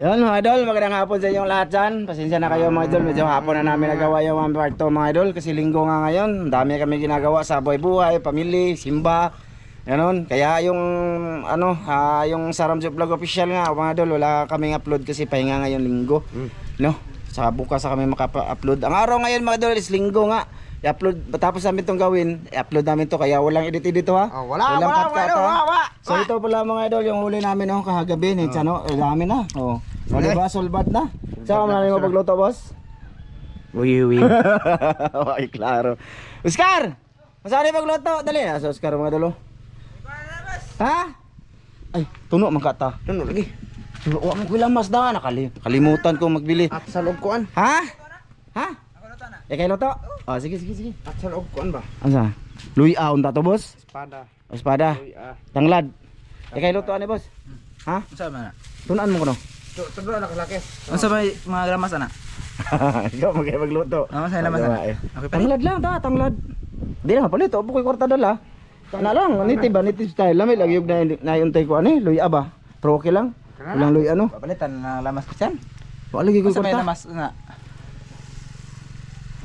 Yan mga idol, magandang hapon sa inyong lahat dyan. Pasensya na kayo mga idol, medyo hapon na namin nagawa yung mga part 2 mga idol. Kasi linggo nga ngayon, dami kami ginagawa sa buhay-buhay, pamilya, simba. Ganon, kaya yung yung Saramjit Vlog official nga mga idol, wala kaming upload kasi pahinga ngayon linggo. No, saka bukas kami makapa-upload. Ang araw ngayon mga idol is linggo nga. I-upload, tapos namin itong gawin, i-upload namin to kaya walang edit dito ha. Oh, wala. So ito pala mga idol, yung huli namin kahagabi ni Chano, dami na. Oh. O diba, solbat na. Saka maraming mo pagluto, boss? Uy. Okay, klaro. Oscar! Masari pagluto, dali na sa Oscar mga idol. Ha? Ay, tuno man kata. Tuno lagi. Tuno, wag mo mas da, nakalimutan ko magbili. At sa loob kuan. Ha? Ha? Kay luto? Oh, sige. At sa loob kuan ba? Asa? Luy aon ta to, boss? Espada. Espada. Uy. Tanglad. Kay luto ani, boss? Ha? Unsa man na? Tunan mo ko no. Tudlo na kalaki. Unsa ba mga gramas ana? Ikaw magluto. Lamas ay lamas ana. Okay pa. Tanglad lang ta, tanglad. Di na palit, opo koy kwarta dala. Na lang, nitib style. Lami lagi yung nayuntay ko ani, luy ba? Pero okay lang. Walang luy ano. Papalitan na lamas ko diyan. Wala lagi koy Unsa may kwarta. lamas na?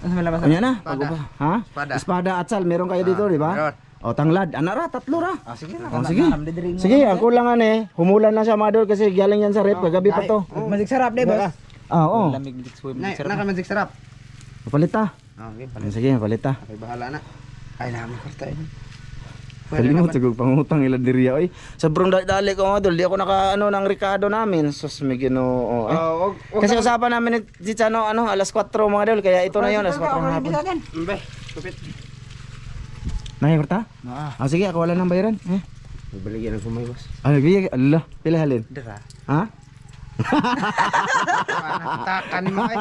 Unsa may lamas Kanya ana? na, pag ha? Espada. Espada at sal, meron kayo dito, di ba? meron. O tanglad, ana ra, tatlo ra. Ah sige na. Oh, sige. Sige, ang kulangan humulan na siya mga idol kasi galing yan sa rep, kagabi pa to. Magic sarap de boss. Ah, oo. Lamig magic suwi Na magic sarap. naka-magic sarap. Palita. Okay, Sige, palita. Okay, bahala na. Ay, namin kwarta yun. Kalimot sigog pangutang ila diriya oy. Sobrang dali ko mga idol, di ako naka ng Ricardo namin. Sus may Ginoo. Kasi usapan namin ni Chano alas 4 mga idol, kaya ito na 'yon alas 4 ng hapon. Mbe, kupit. Nahi korta? Ah. Ah sige, ako wala nang bayaran. Baligyan ng kumay, boss. Ah, bigay Allah, pila halin? Dira. Ha? Takan mo ay.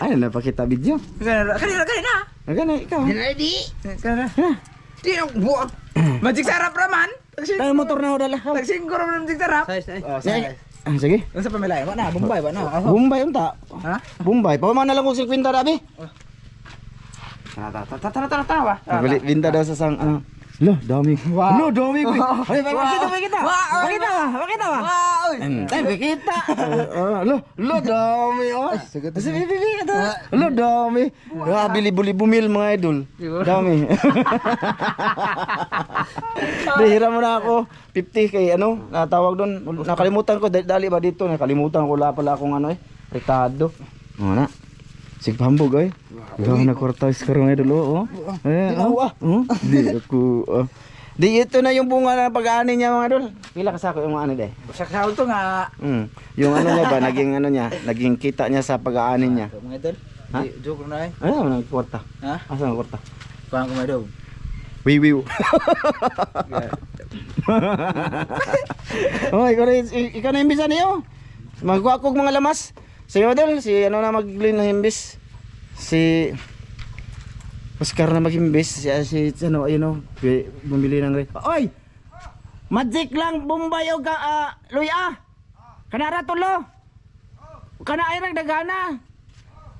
Ay, napakita video. Kanina. Gani ikaw. Ready? Kanina. Di ang buwag. Magic sarap raman. Tayo motor na ho dala. Tagsingko ra magic sarap. Sige. Ah, sige. Unsa pa milay? Wa na, Bombay ba na? Bombay unta. Ha? Bombay. Pa man na lang kung 50 dabi. Tara. Balik binta daw sa sang Lo, dami. Lo, dami ko. Ay, pakita. Pakita ba? Ay, pakita. Lo, dami. Oh. Sige, kita. Lo, dami. Ah, bili-buli bumil mga idol. Dami. Dihira mo na ako. 50 kay natawag doon. Nakalimutan ko dali ba dito? Nakalimutan ko pala akong Ricardo. Na. Sig pambog ay. Gawa na kwarta skor mga idol oh. Di ako. Di ito na yung bunga ng pag-aani niya mga idol. Pila ka sako yung mga ano de? Saksaw to nga. Yung niya ba naging kita niya sa pag-aani niya. Mga idol. Ha? Joke na ay. Ano nang kwarta? Ha? Asa ang kwarta? Kuha ko mga idol. Wiwiw. Oh, ikaw na imbisan niyo. Magkuha kog mga lamas. Si Odel, na maglin ng imbis. Si Oscar na mag-imbis. Si bumili ng rin. Oy! Magic lang, Bombay o Luya! Kanara tulo! Kana ay nagdagana!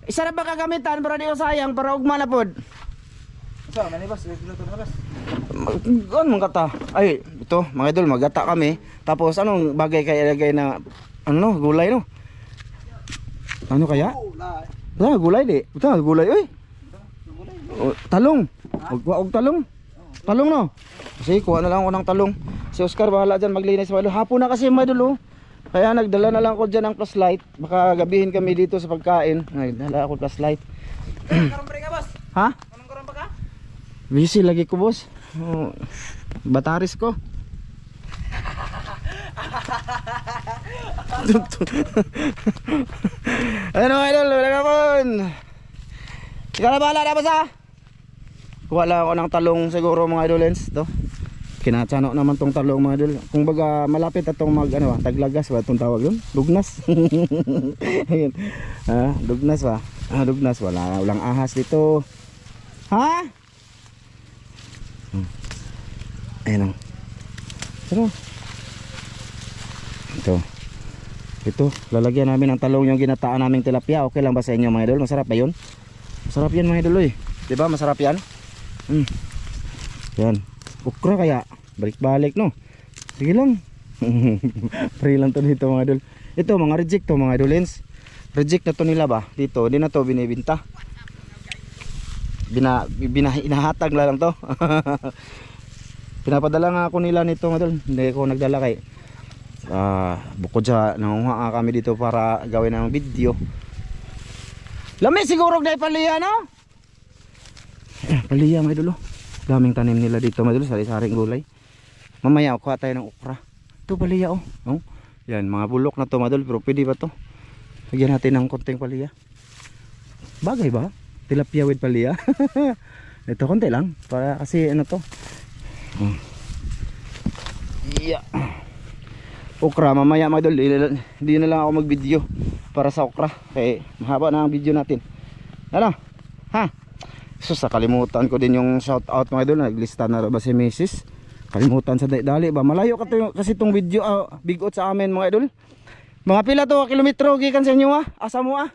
Isa na ba kagamitan para di ko sayang para ugma na pod? So, manibas, luto na bas. Ano mga kata? Ay, ito mga idol, magata kami. Tapos anong bagay kaya lagay na gulay no? Ano kaya? Gulay di. Ito, gulay oy. Talong. Og talong. Talong no. Kasi kuha na lang ako ng talong. Si Oscar bahala diyan maglinis mga idol. Hapon na kasi mga idol. Kaya nagdala na lang ako diyan ng flashlight. Baka gabihin kami dito sa pagkain. Nagdala ako flashlight. Karon pre ka, boss. Ha? Anong karon pa ka? Busy lagi ko, boss. Bataris ko. Ano idol, wala ka pon. Ikaw na bahala na boss ha. Kuha lang ako ng talong siguro mga idolens to. Kinatsano naman tong talong mga idol. Kung baga malapit atong taglagas ba itong tawag yun? Dugnas. Ayun. Dugnas ba? Dugnas walang ahas dito. Ha? Ayun. Pero ito, lalagyan namin ng talong yung ginataan naming tilapia. Okay lang ba sa inyo mga idol? Masarap ba yun? Masarap yan mga idol eh. Diba masarap yan? Yan. Okra kaya. Balik-balik no. Sige lang. Free lang to dito mga idol. Ito mga reject to mga idolins. Reject na to nila ba? Dito, hindi na to binibinta. Inahatag lang to. Pinapadala nga ako nila nito mga idol. Hindi ako nagdala kay bukod sa nangunga kami dito para gawin ng video. Lami siguro na ipaliya no? Paliya mga idol. Daming tanim nila dito mga idol, sari-saring gulay. Mamaya kuha tayo ng okra. Ito paliya oh. Oh. Yan mga bulok na to mga idol, pero pwede ba to? Lagyan natin ng konting paliya. Bagay ba? Tilapia with paliya. Ito konti lang para kasi ano to. Yeah. Okra mamaya mga idol, hindi na lang ako mag video para sa okra kaya mahaba na ang video natin. Ano? Ha? Sus, kalimutan ko din yung shout out mga idol. Naglista na ba si Mrs. Kalimutan sa dali ba? Malayo kasi itong video bigot sa amin mga idol. Mga pila to kilometro gikan sa inyo asa mo Mga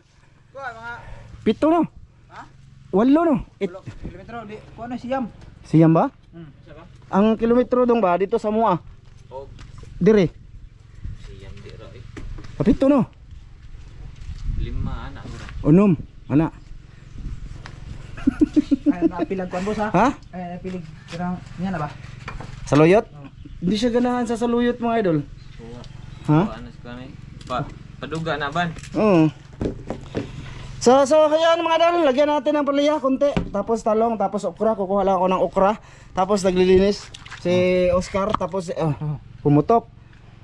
7 no? Ha? 8 no? kilometro di ko na siyam. Siyam ba? Siya ba? Ang kilometro dong ba dito sa mua? Oh, Dire. siyam di ra eh. 7 no? 5 anak mo ra. Unom, ana. Ay napilag kuan boss ha. Ha? Ay napilig kirang niya na ba? Saluyot? Hindi siya ganahan sa saluyot mga idol. Ha? Anas ka na eh. Paduga na ban. Oo. So kaya mga idol, lagyan natin ng paliya konti, tapos talong, tapos okra. Kukuha lang ako ng okra, tapos naglilinis si Oscar, tapos pumutok.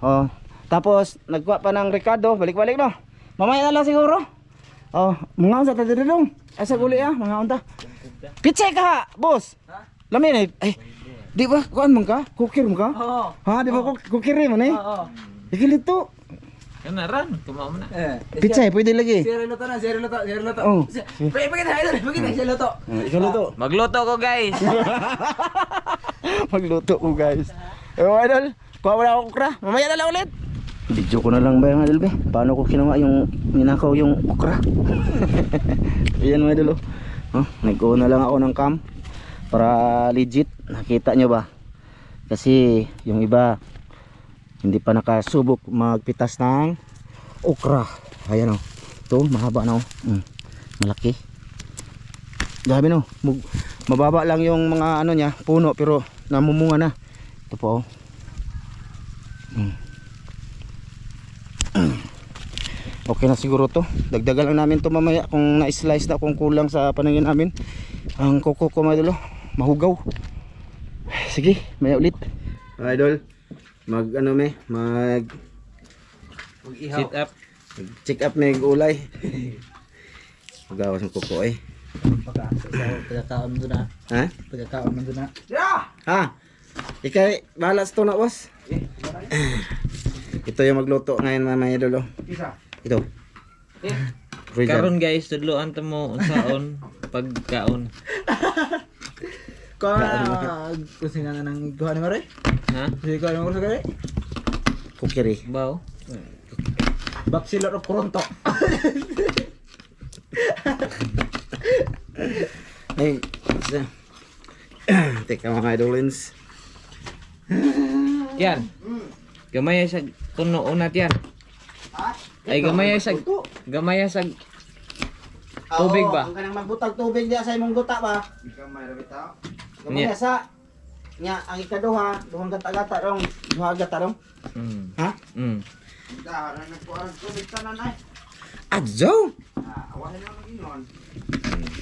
Oh, tapos nagkuha pa ng Ricardo, balik-balik no. Mamaya na lang siguro. Oh, mga unsa ta dito dong. Asa guli mga unta. Pitsay ka, boss. Ha? Lamin ay. Di ba kuan man ka? Kukir mo ka? Oo. Ha, di ba kukir mo ni? Oo. Ikilito. Kana ran, kumao na. Pitsay pwede lagi. Zero luto na, zero luto, zero luto. Oh. Pakita idol, pakita siya luto. Ikilito. Magluto ko guys. Magluto ko guys. Idol, kuha mo na ako okra. Mamaya na lang ulit. Video ko na lang ba yung idol be? Paano ko kinuha yung ninakaw yung okra? Ayan mga idol oh. Nag-go na lang ako ng cam para legit. Nakita nyo ba? Kasi yung iba hindi pa nakasubok magpitas ng okra. Ayan oh. Ito mahaba na oh. Malaki. Grabe no. Mababa lang yung mga ano niya, puno pero namumunga na. Ito po oh. Okay na siguro to. Dagdagan lang namin to mamaya kung na-slice na kung kulang sa paningin namin. Ang kuko ko mga idol, mahugaw. Sige, maya ulit. Idol, mag Sit up. check up may ulay. Magawas ng kuko eh. Pagkakaon mo doon na. Ha? Pagkakaon mo doon na. Yeah! Ha? Ikay, bahala sa to na boss. Ito yung magluto ngayon mga idol. Isa. Ito. Karon guys, tudloan ta mo unsaon pagkaon. Kusina na ng kuha ni Mare. Ha? Sige ko ano sa kare? Kukiri. Baw. Bachelor of Toronto. Hey. Teka mga idolins. Yan. Gamay sa kuno unat yan. Ay gamay sa tubig ba? Kung kanang magbutag tubig diya sa imong guta ba? Gamay ra bitaw. Gamay sa nya ang ikaduha, duhang gata-gata rong, duha gata rong. Ha? Daharan na ko ang tubig tanan ay. Adjo. Awahin na mag-ingon.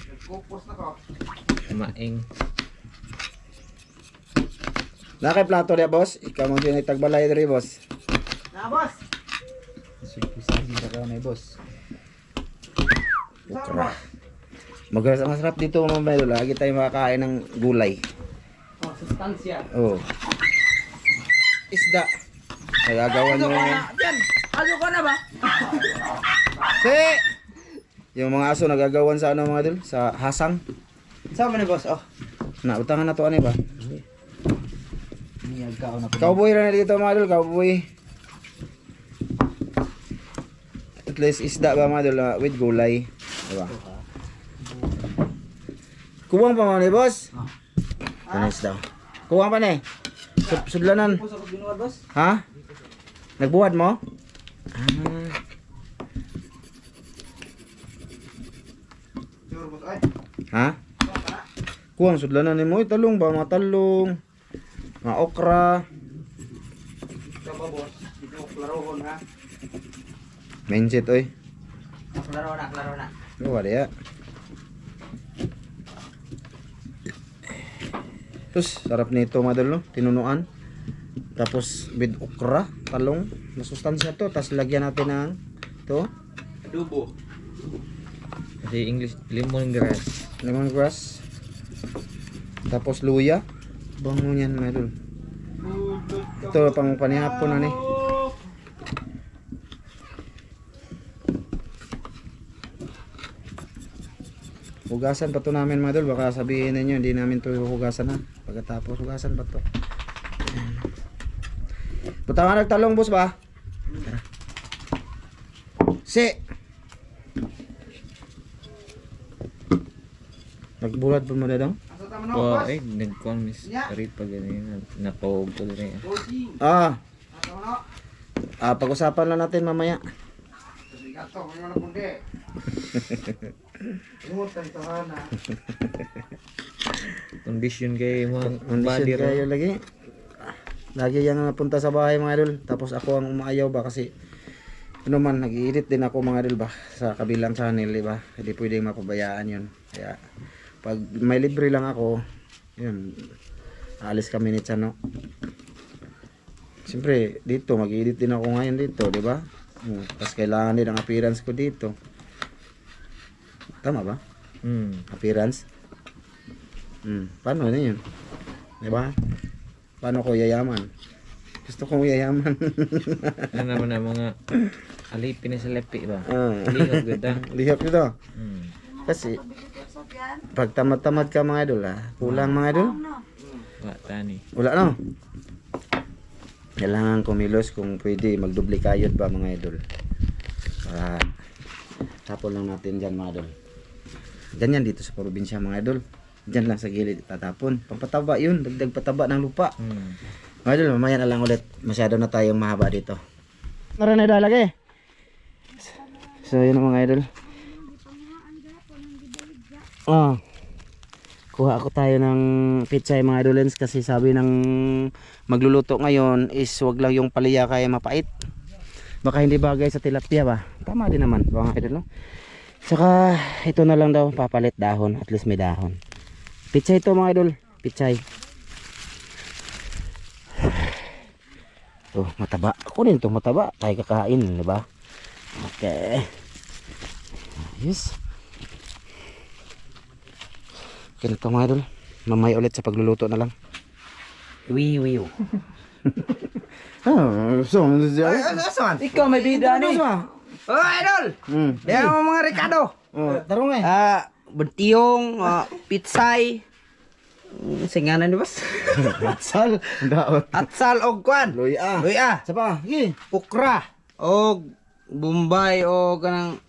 Nagkupos na ko. Maing. Nakay plato dia boss, ikaw mo din tagbalay diri boss. Na boss. Sige ra ka na boss. Okra. Masarap dito mga idol, lagi tayo makakain ng gulay. Oh, sustansya. Oh. Isda. Nagagawan mo. Diyan. Ano ko na ba? Si. Yung mga aso nagagawan sa ano mga idol, sa hasang. Sama ni boss. Oh. Na utangan na to ani ba? Niyag ka na. Cowboy ra na dito mga idol, cowboy. At least isda ba mga idol with gulay. Diba? Kuwang pa mga ni boss. Ano isda? Kuwang pa ni. Sudlanan. Puso ko binuwad boss. Ha? Nagbuhat mo? Ah. Ha? Kuan sudlanan nimo talong ba mga talong. Mga okra. Ito ba boss? Dito klarohon ha. Mindset oy. Klaro na. Oh, ada ya. Terus sarap nito mga idol no, tinunuan. Tapos with okra, talong, masustansya to, tapos lagyan natin ng to, Adobo. Kasi English lemongrass. lemongrass. Tapos luya. Bango niyan mga idol. Ito pang panihapon na ni. Hugasan pa to namin mga idol, baka sabihin ninyo hindi namin to hugasan ha. Pagkatapos hugasan pa to. Butawa nagtalong boss ba? Si. Nagbulat pa mo na daw? Oh, nagkuhan mis. Ari pa ganyan. Napawag ko rin. Ah. Pag-usapan lang natin mamaya. Condition kayo mga Condition body kayo lagi. Lagi yan napunta sa bahay mga idol. Tapos ako ang umaayaw ba kasi ano man, nag-i-edit din ako mga idol ba sa kabilang channel, di ba? Hindi pwedeng mapabayaan yun. Kaya pag may libre lang ako, yun, alis kami ni Chano. Siyempre, dito, mag-i-edit din ako ngayon dito, di ba? Tapos kailangan din ang appearance ko dito. Tama ba? Appearance? Paano na yun? Di ba? Paano ko yayaman? Gusto kong yayaman. Ano naman ang mga alipin na sa lepi ba? Ah. Lihok ganda. Lihok dito. Kasi pag tamad-tamad ka mga idol kulang mga idol. Wala tani. Wala no. Kailangan kumilos kung pwede magdubli kayod ba mga idol. Para tapon lang natin dyan mga idol. Ganyan dito sa probinsya mga idol. Dyan lang sa gilid tatapon. Pampataba yun. Dagdag pataba ng lupa. Mga idol, mamaya na lang ulit. Masyado na tayong mahaba dito. Naran na dalagi. So yun mga idol. Kuha ako tayo ng pitsay mga idolens kasi sabi ng magluluto ngayon is wag lang yung palaya kaya mapait. Baka hindi bagay sa tilapia ba. Tama din naman mga idol no. Saka ito na lang daw papalit dahon, at least may dahon. Pitsay to mga idol, pitsay. Oh, mataba. Ako din to mataba. Tayo kakain, di ba? Okay. Yes. Okay na to mga idol. Mamay ulit sa pagluluto na lang. Wiwiw. Ikaw may bida ni. Oh, idol! Yan ang mga Ricardo. Tarong eh. Bentiyong, pitsay. Singanan di bas? Atsal. Daot. Atsal og kwan. Luya. Luya. Sapa? Sige. Ukra. Og Bombay o kanang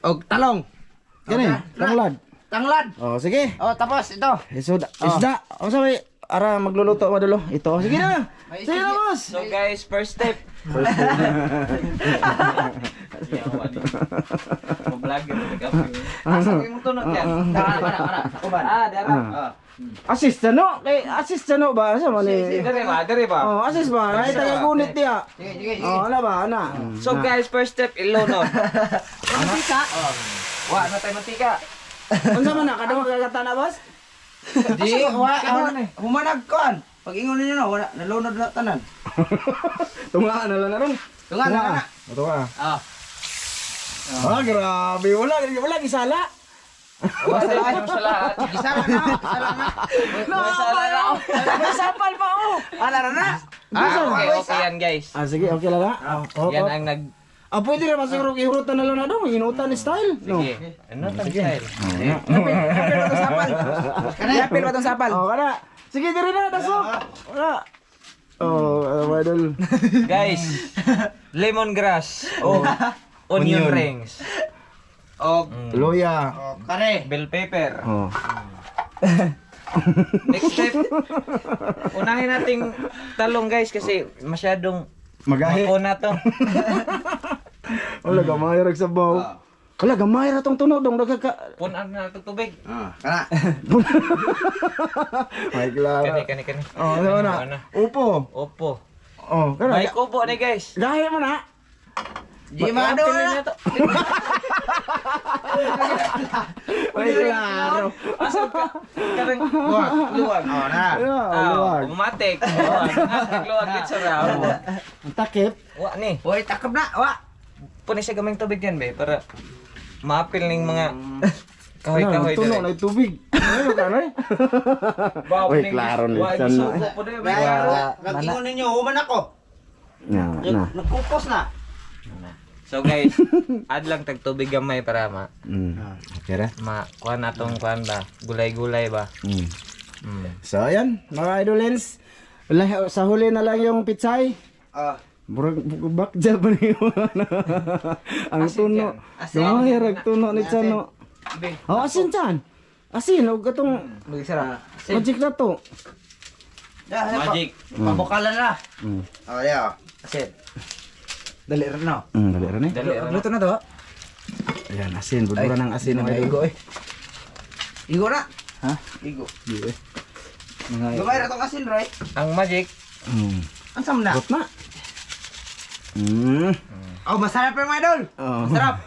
og talong. Gani. Tanglad. Tanglad. Oh, sige. Oh, tapos ito. Isda. O sabi, ara magluluto madulo. Ito. Sige na. Sige na, boss. So guys, first step. Mag-vlogger na kape. Asa mo tunod yan? Para. Kuban. Dara. Assist no? Kay assist no ba? Sa man ni. Dere ba? Oh, assist ba? Ay taga gunit dia. Sige. Oh, ala ba? Ana. So guys, first step, ilunod. Mantika. Wa na tayo mantika. Unsa man na kada magagata na, boss? Di, humanag kon. Pag ingon niyo na, wala nalunod na tanan. Tungaan na lang na ron. Tungaan na. Tunga. Ah. Grabe. Wala gisala. Masala. Isama na. May sapal pa oh. Ala na. Okay yan guys. Sige, okay lang na. Yan ang nag... Pwede naman siguro ihurutan na lang na daw. Inutan ni style. No? Sige. Ano tang style? Yapil ba tong sapal? Oh, kana. Sige, diri na. Dasok. Wala. Oh, idol. Guys, lemongrass o onion rings. Og Luya. kare. Bell pepper. Oh. Next step, unahin nating talong guys kasi masyadong Magahi. mako na to. Wala ka mayarag sa baw. Kala gamay ra tong tuno dong daga ka. Punan na ito tubig. Kana. Ay klaro. Kani. Oh, ano na? Upo. Opo. Oh, kana. Baik upo ni guys. Gahi mo na. Di ma do na. Ay klaro. Karang Luwag. Oh na. Luwag. Umatik. Luwag git sa raw. Ang takip. Wa ni. Hoy, takap na. Wa. Punin siya gamay tubig yan be para maapil ning mga Ano, kahoy-kahoy tuno na tubig. Ano ka na? Oy, klaro ni Chan na. Mag-ingon ninyo, human ako. Na. Nagkupos na. So guys, add lang tag tubig gamay para Okay ra. kuha na tong kuhan ba, gulay-gulay ba. So ayan, mga idolens. Wala, sa huli na lang yung pitsay. Burag bakja ba niyo? Ang tuno. Gamay ra tuno ni Chan. Be, Oh, asin Chan. Asin og katong Magsara. magic na to. magic. Pabukalan na. Mm. Oh, yeah. Asin. Dali rin no. Dali ra ni. Dali ano? Luto na to. Ayan, asin, budura ng asin ng Igo eh. Igo na. Ha? Igo. Di eh. Mga Gamay ra tong asin, Roy. Ang magic, Ansam na. Got na. Oh, masarap yung mga idol. Oh. Masarap.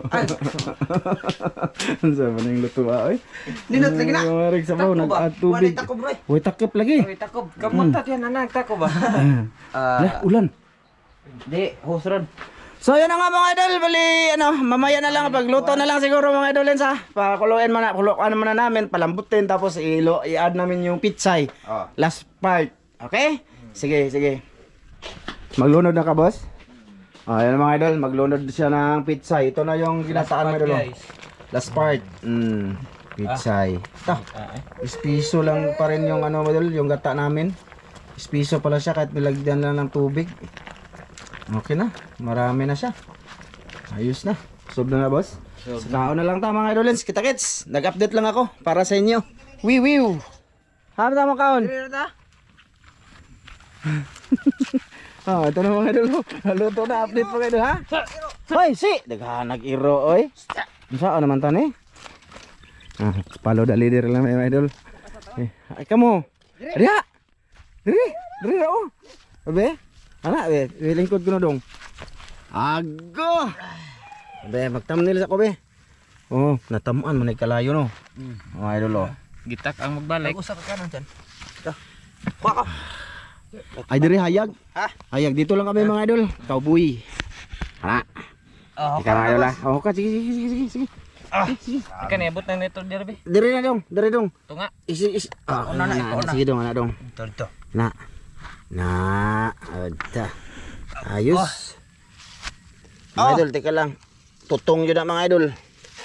Ay, Ano sa maning luto oy? ninot lagi na. Marig sa baw Takbo ba? nag tubig. Wala takob, Roy. Uy, takip lagi. Uy, takob. Kamuntat yan, anak, tako ba? Lah, ulan. Di, husron. So yun na nga mga idol, bali ano, mamaya na lang pagluto na lang siguro mga idol sa. Pakuluin man na namin, palambutin tapos i-add namin yung pitsay. Oh. Last part. Okay? Sige. Maglunod na ka, boss? Ayan mga idol, maglunod siya ng pitsay. Ito na yung ginataan mga idol. guys. Last part. Pitsay. Ito. Ispiso lang pa rin yung ano mga idol, yung gata namin. Ispiso pala siya kahit nilagyan lang ng tubig. Okay na. Marami na siya. Ayos na. Sob na boss. Sa kaon na lang ta mga idolens. Kita kits. Nag-update lang ako para sa inyo. Wiwiw. Ano tama kaon? Ito na mga idol. Haluto na update pa kayo ha. Hoy, si. Daghanag iro oy. Saan naman tan palo da leader lang mga idol. Ay kamo. Ria. Diri oh. Abe. Anak be, lingkod ko na dong. Ago. Be, mag-thumbnail sa ko be. Oh, natamaan man kalayo no. Oh, idol oh. Gitak ang magbalik. Usap ka kanan dyan. Ay diri hayag. Ha? Hayag dito lang kami mga idol. Cowboy. Ana. Ikaw mga idol ah. Oh, sige. Ikan ebot na nito derby. Diri dong. Tunga. Sige dong, anak dong. Ito. Ada. Ayos. Mga idol, teka lang. Tutong yun na mga idol.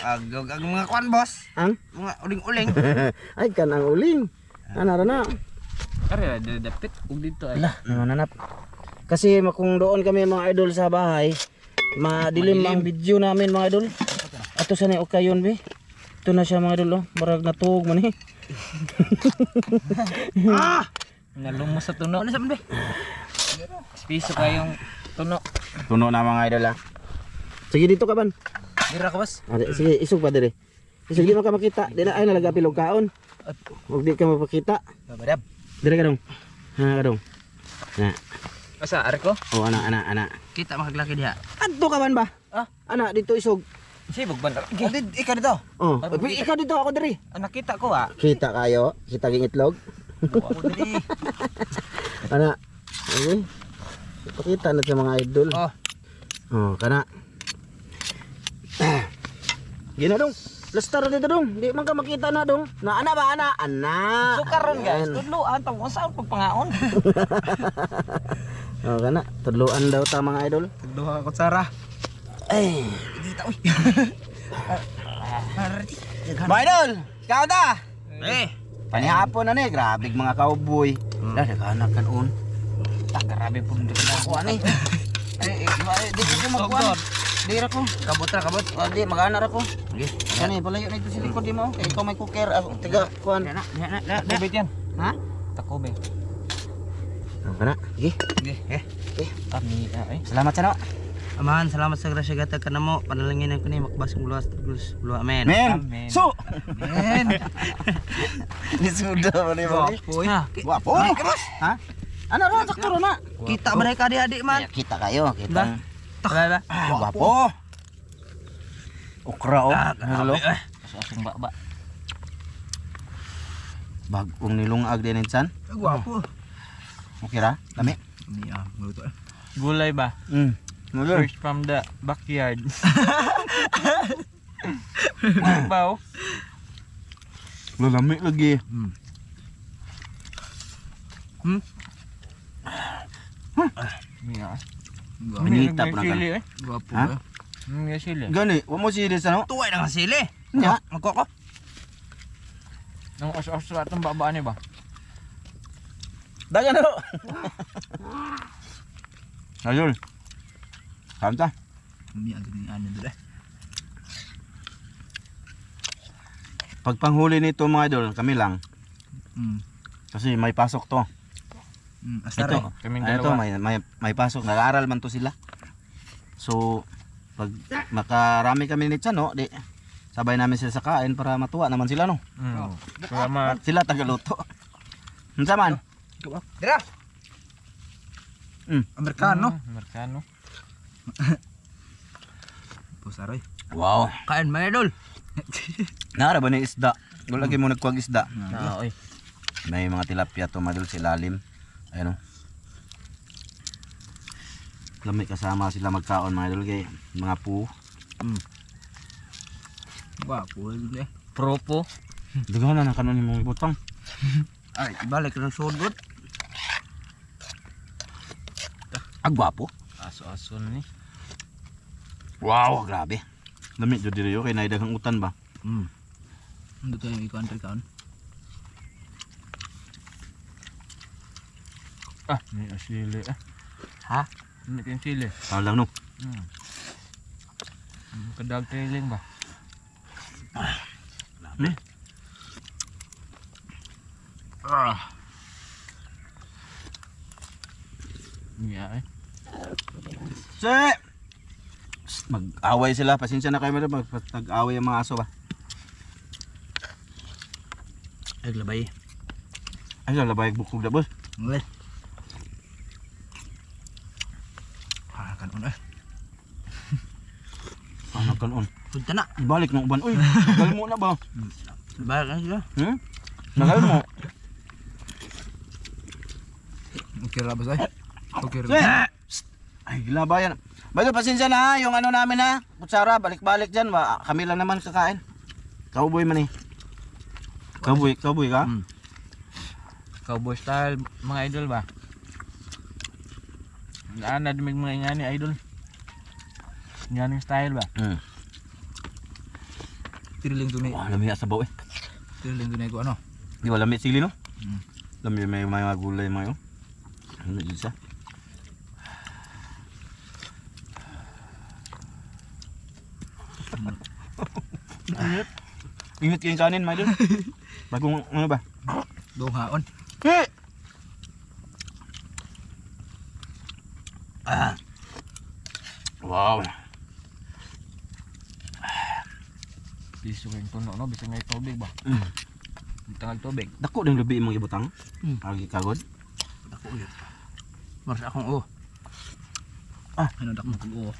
Ang mga kwan, boss. Ang? Mga uling-uling. Ay, kanang uling. Ano na? Are dapit ug dito ay. Ala, nananap. Kasi kung doon kami mga idol sa bahay, madilim ang video namin mga idol. Ato sa ni okayon be. Ito na siya mga idol, oh. Marag natug man eh. Nalumos sa tuno. Ano sa be? Piso kayong tuno. Tuno na mga idol ah. Sige dito ka ban. Dira ka boss. Sige, isog pa dire. Isog di man ka makita. Di na ay nalaga pilog kaon. Huwag di ka mapakita. Babadab. Dire ka dong. Ha ka dong. Na. Asa are ko? Oh ana. Kita makaglaki diha. Adto ka man ba? Ana dito isog. Sibog ban. Ikaw dito. Oh, ikaw dito ako dire. Nakita ko ah. Kita kayo, kita ging itlog. Ako diri. Ana. Okay. Ipakita na sa mga idol. Oh, kana. Gina dong. Lastar dito dong. Di man ka makita na dong. Na ana ba ana? Ana. So karon guys, tudloan ta mo saan pagpangaon. Oh, kana. Tudloan daw ta mga idol. Duha ka kutsara. Ay. Kita uy. Mga idol, ikaw da. Panihapon na ni, grabe mga cowboy. Naghanak kan un. Tak grabe pud dito na Kuha ni. Di ko magkuhan. Di ra ko. Kabot. Di mag-anar ako. Kani palayo na ito sa likod di mo. Kay ikaw may cooker. Ako tiga kuhan. Takubit yan. Ha? Takubit. Oh, kana. Sige. Sige. Kami ay. Salamat sa no. Amahan, salamat sa grasya gatag kanamo. Panalangin ko ni makbasong luwas tugos. Luwa amen. Men. Amen. So, Men. nisuda mo ni mo. Boy. Wapo. Ha? Ano ra sakto na? Kita ba ka adik man? Kita kayo, kita. Ba? Wapo. Okra oh. Hello. Asong baba. Bagong nilungag din insan. Gwapo. Okay ra? Dami. Niya, luto. Gulay ba? Mulur. Fresh from the backyard. Baw. Lalami lagi. Miya. Minita pa na ka. Sili eh. Gwapo. Ha? Miya sili. Gani, wa mo serious ano? Tuway na nga sili. Nya. Magkoko. Nang as-as atong baba ni ba? Dagan ano? Ayun. Kanta. Miya gani ano dere. Pag panghuli nito mga idol, kami lang. Kasi may pasok to. Astare. Ito, Kaming ito dalawa. may pasok. Nag-aaral man to sila. So, pag makarami kami ni Chan, no, di, sabay namin sila sa kain para matuwa naman sila, no. Salamat. Sila tagaluto. Unsa man? Dira. Amerikano. Amerikano. Pusaroy. Wow. Kain man idol. Nara ba ni isda? Wala lagi mo nagkuwag isda. Na oy. May mga tilapia to madul sa ilalim. Ayun, no. Lami kasama sila magkaon mga idol kay mga pu. Gwapo eh. Propo. Dugaw na kanon imong butang. Ay, balik ng sudot. Agwapo. Aso-aso ni. Wow, grabe. Lami jud diri yo kay naidaghang utan ba. Ano tayo ikaw kaon? Ah, may sili eh. Ha? May kayong sili. Tao lang no. Kadag trailing ba? Ni. Miya eh. Se. Mag-away sila, pasensya na kayo mag-away ang mga aso ba. Ay, labay. Ay, labay bukog da boss. Ngulay. Kanon eh. Ano kanon? Punta na. Balik ng uban. Uy, nagal mo na ba? Balik na sila. Nagal mo. Okay ra ba say? Okay Se. Ay, gilabayan. Bayo, pasensya na ha, yung ano namin ha. Kutsara, balik-balik dyan. Kami lang naman kakain. Cowboy man eh. Cowboy ka? Cowboy style mga idol ba? Naanad mig mga ingani idol. Ingani style ba? Tiriling tunay. Wah, lami sa baw eh. Tiriling tunay ko ano? Di wala lami sili no? Lami may mga gulay mga yun. Ano dyan siya? Ingat kayong kanin mga idol. Bagong ano ba? Dong haon. Wow. Piso kayong tuno no, bisa ngay tubig ba? Tangag tubig. Dako din lubi imong ibutang. Agi kagod. Dako yun. Mars akong ano dak mo kog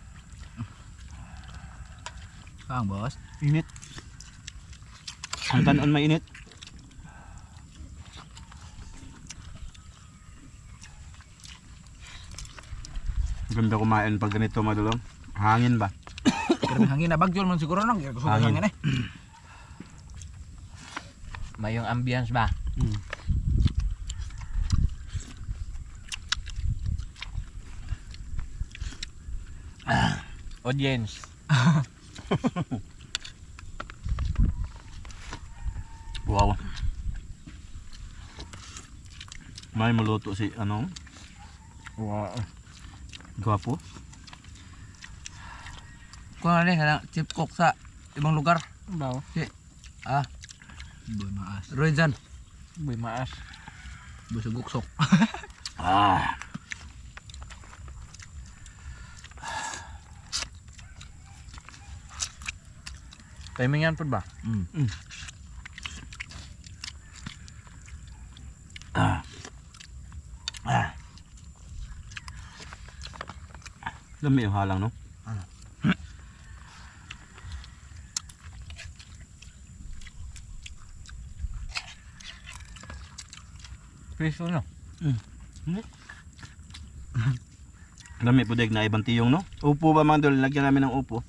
Kang boss. Init. Ang kanon mainit. Ganda kumain pag ganito madulong. Hangin ba? Pero may hangin na bagyol man siguro nang gusto Hangin. hangin eh. Mayong ambience ba? Audience. Wow. May maluto si ano? Wow. Gwapo. Kung ano na chip cook sa ibang lugar. Baw. Boy maas. Royjan. Boy maas. Busog guksok. Timingan po ba? Lami yung halang, no? Piso no? Lami po na ibang tiyong, no? Upo ba mga dol? Lagyan namin ng upo.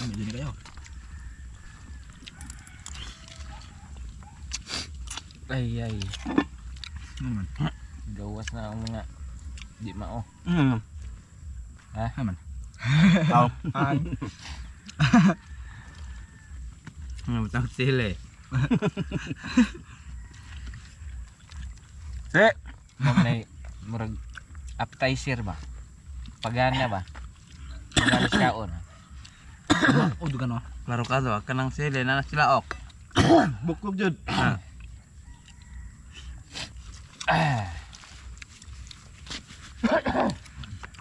Medyo ni kayo. Ay. Gawas na ang mga di mao. Ha? Naman. Aw. Matang sila eh. Se! May murag appetizer ba? Pagana ba? Magalis kaon. O dugan no. Klaro ka do, kanang sile na sila ok. Bukog jud.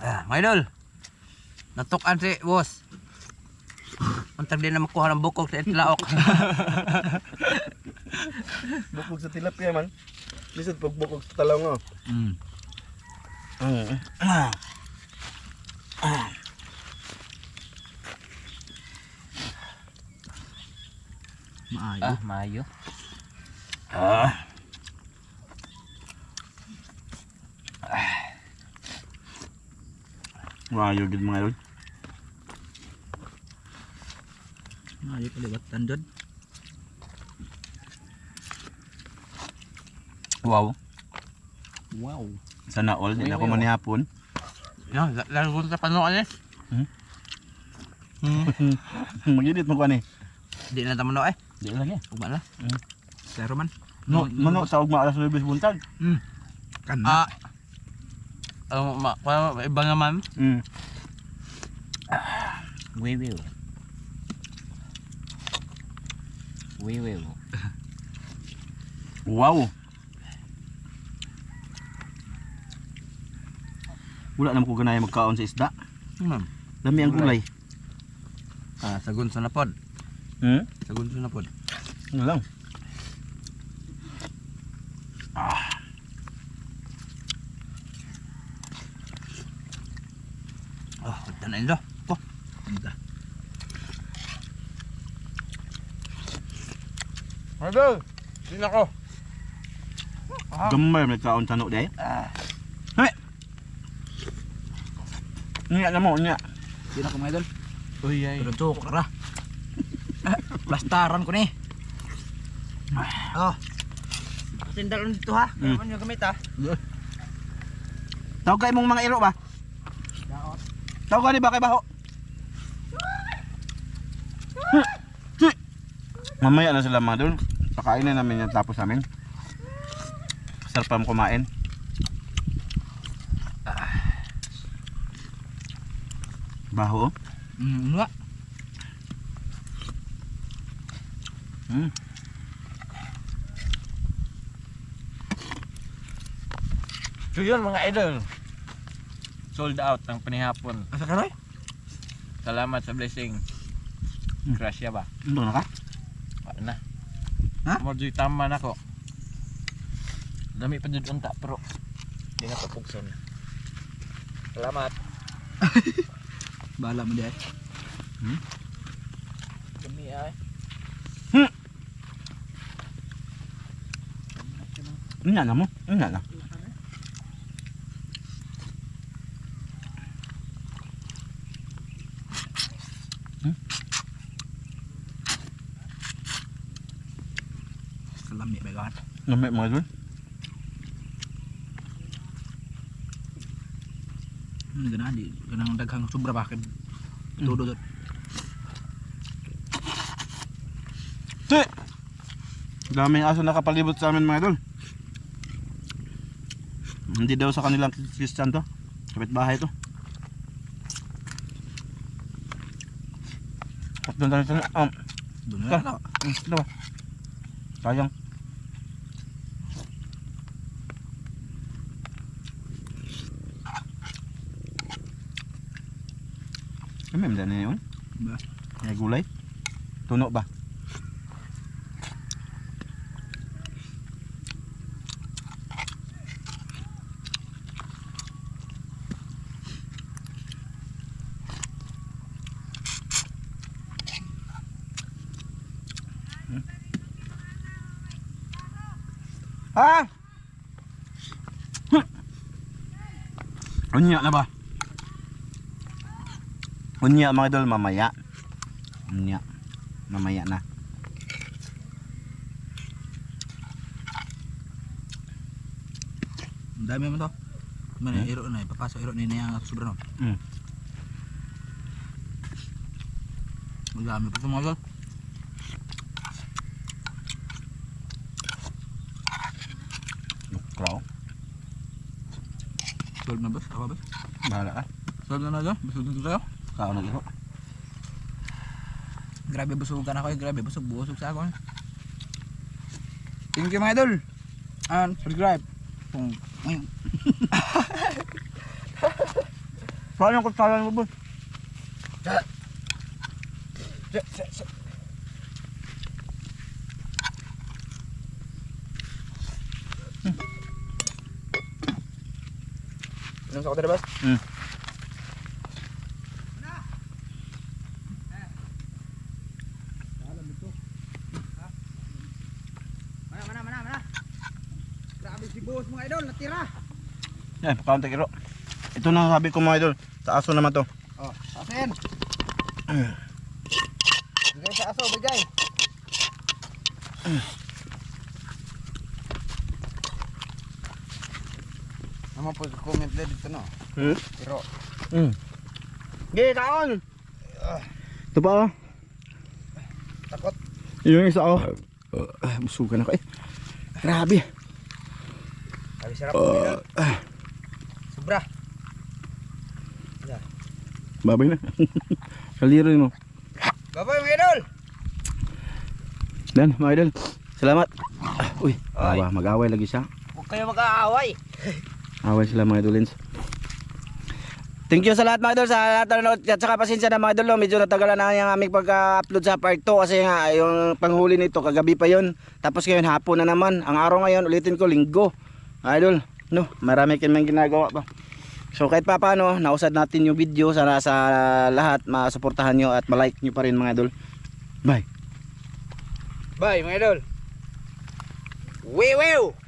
Mga idol. Natukan si boss. Untag din na makuha ng bukog sa tilaok. Bukog sa tilapia man. Lisod pag bukog sa talong, no? Maayo. Mayo. Mayo gid mga idol. Maayo kalibatan dod. Wow. Wow. Sana all, di na ako manihapon. Yan, lalo sa panoan eh. Magidit mo ko ani. Di na tamano eh. Di lang eh. Ugma la. Pero man. No, mano sa ugma alas 9 buntag. Kana. Iba naman. Wiwiw. Wiwiw. Wow. Wala naman ko ganaya magkaon sa isda. Dami ang gulay. Sagun sa napod. Sagun sa napod. Ano lang. Oh, tanan do. Ko. Anda. Idol! Sino ko? Gamay may kaon tanok day. Hey. Niya na mo, niya. Di na ko mga idol. Uy ay. Pero tuk ra. Plastaran ko ni. Oh. Sindal dito ha. Ano yung gamit ha? Tawag kay mong mga iro ba? Tawag ka ni ba kay baho? Mamaya na sila mga dul. Pakainin namin yan tapos namin. Sarap pa kumain. Baho. Nga. So yun mga idol. Sold out ang panihapon. Asa ka Roy? Salamat sa blessing. Grasya ba? Ano na ka? Wala na. Ha? Mordoy tama na ko. Dami pa dyan unta pero di na papugson. Salamat. Bahala mo di ay. Dami ay. Nya na mo. Nya na. Kalami ba gawan? Namay mga dul. Gana di ganang daghang sobra ba kay todo dot. Daming aso nakapalibot sa amin mga idol. Hindi daw sa kanilang Christian to. Kapitbahay to. At doon tayo sa... Doon na. Ano ba? Sayang. Kami, hindi na yun. Ba? May gulay. Tuno ba? Ha? Unya na ba? Unya mga idol, mamaya. Unya. Mamaya na. Ang dami mo to. Mana iro na, papasok iro ni yang sobra no. Ang dami pa mga idol. Kraw. Solve na bas, ako bas. Bahala ka. Solve na na, busog na tayo. Kao na ito. Grabe busugan ako, grabe busog sa ako. Thank you mga idol. And subscribe. Kung Paano ko tayo mo boss? Anong sa ko bas? Mana. Grabe si boss mga idol, natira. Yan, kaunti kilo. Ito na sabi ko mga idol. Sa aso naman to. Oh, asin. Bigay sa aso, bigay. Naman po comment na dito no. Pero Gaya taon. Ito pa oh. takot. Yung isa oh. Busugan ako eh. Grabe. Kali sarap po idol. Sobra. Babay na. Kaliro mo. Babay mga idol. Dan, mga idol. Salamat. Uy, Ay. mag-away lagi siya. Huwag kayo mag-aaway. Away sila mga idolins. Thank you sa lahat mga idol, sa lahat na nanood. At saka pasensya na mga idol, no? Medyo natagalan na yung aming pagka-upload sa part 2 kasi nga yung panghuli nito kagabi pa yon. Tapos ngayon hapon na naman. Ang araw ngayon ulitin ko linggo. Mga idol, no, marami kaming ginagawa pa. So kahit pa paano, nausad natin yung video. Sana sa lahat masuportahan nyo at malike nyo pa rin mga idol. Bye. Bye mga idol. Wiwiw.